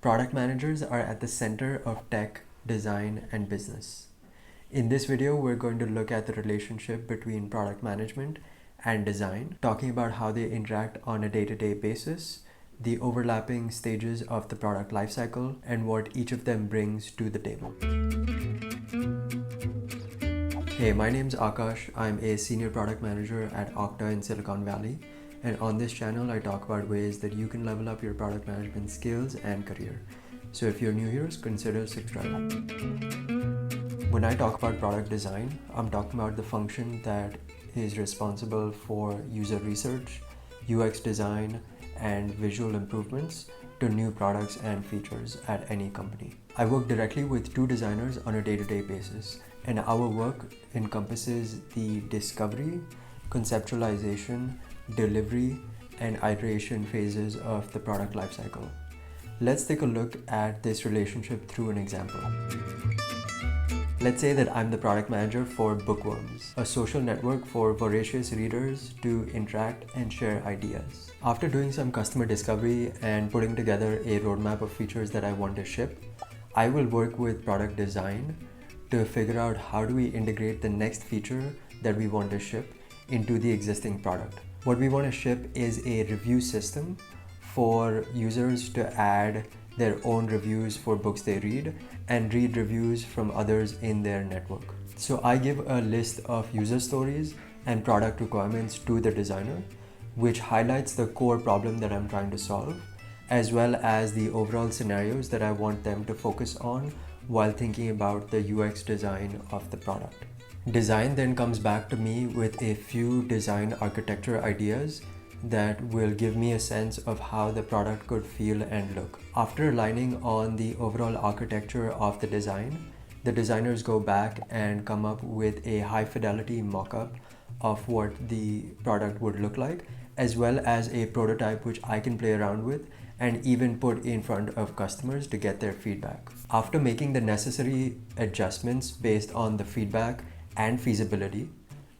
Product managers are at the center of tech, design, and business. In this video, we're going to look at the relationship between product management and design, talking about how they interact on a day-to-day basis, the overlapping stages of the product lifecycle, and what each of them brings to the table. Hey, my name's Akash. I'm a senior product manager at Okta in Silicon Valley. And on this channel, I talk about ways that you can level up your product management skills and career. So if you're new here, consider subscribing. When I talk about product design, I'm talking about the function that is responsible for user research, UX design, and visual improvements to new products and features at any company. I work directly with two designers on a day-to-day basis, and our work encompasses the discovery, conceptualization, delivery, and iteration phases of the product lifecycle. Let's take a look at this relationship through an example. Let's say that I'm the product manager for BookWorms, a social network for voracious readers to interact and share ideas. After doing some customer discovery and putting together a roadmap of features that I want to ship, I will work with product design to figure out how do we integrate the next feature that we want to ship into the existing product. What we want to ship is a review system for users to add their own reviews for books they read and read reviews from others in their network. So I give a list of user stories and product requirements to the designer, which highlights the core problem that I'm trying to solve, as well as the overall scenarios that I want them to focus on while thinking about the UX design of the product. Design then comes back to me with a few design architecture ideas that will give me a sense of how the product could feel and look. After aligning on the overall architecture of the design, the designers go back and come up with a high fidelity mock-up of what the product would look like, as well as a prototype which I can play around with and even put in front of customers to get their feedback. After making the necessary adjustments based on the feedback and feasibility,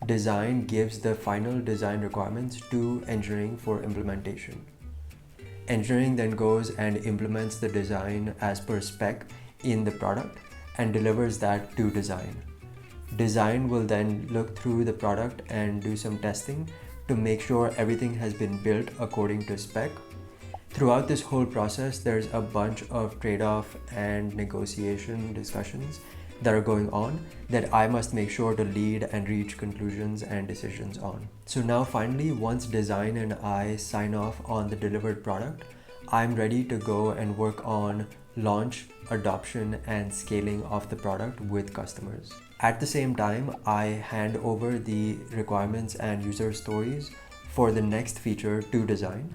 design gives the final design requirements to engineering for implementation. Engineering then goes and implements the design as per spec in the product and delivers that to design. Design will then look through the product and do some testing to make sure everything has been built according to spec. Throughout this whole process, there's a bunch of trade-off and negotiation discussions that are going on that I must make sure to lead and reach conclusions and decisions on. So now finally, once design and I sign off on the delivered product, I'm ready to go and work on launch, adoption, and scaling of the product with customers. At the same time, I hand over the requirements and user stories for the next feature to design.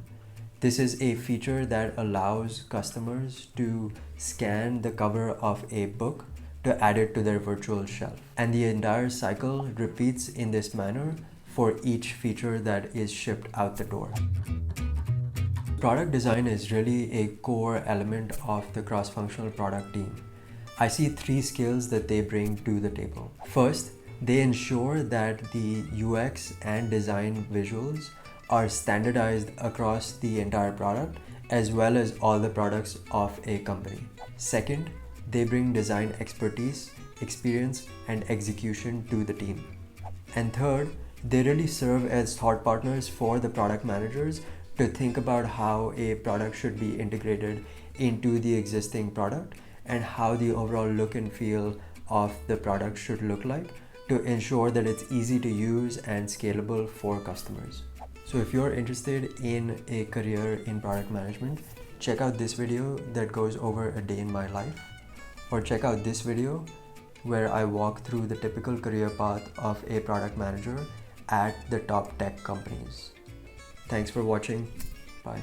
This is a feature that allows customers to scan the cover of a book to add it to their virtual shelf. And the entire cycle repeats in this manner for each feature that is shipped out the door. Product design is really a core element of the cross-functional product team. I see three skills that they bring to the table. First, they ensure that the UX and design visuals are standardized across the entire product as well as all the products of a company. Second, they bring design expertise, experience, and execution to the team. And third, they really serve as thought partners for the product managers to think about how a product should be integrated into the existing product and how the overall look and feel of the product should look like to ensure that it's easy to use and scalable for customers. So if you're interested in a career in product management, check out this video that goes over a day in my life. Or check out this video where I walk through the typical career path of a product manager at the top tech companies. Thanks for watching. Bye.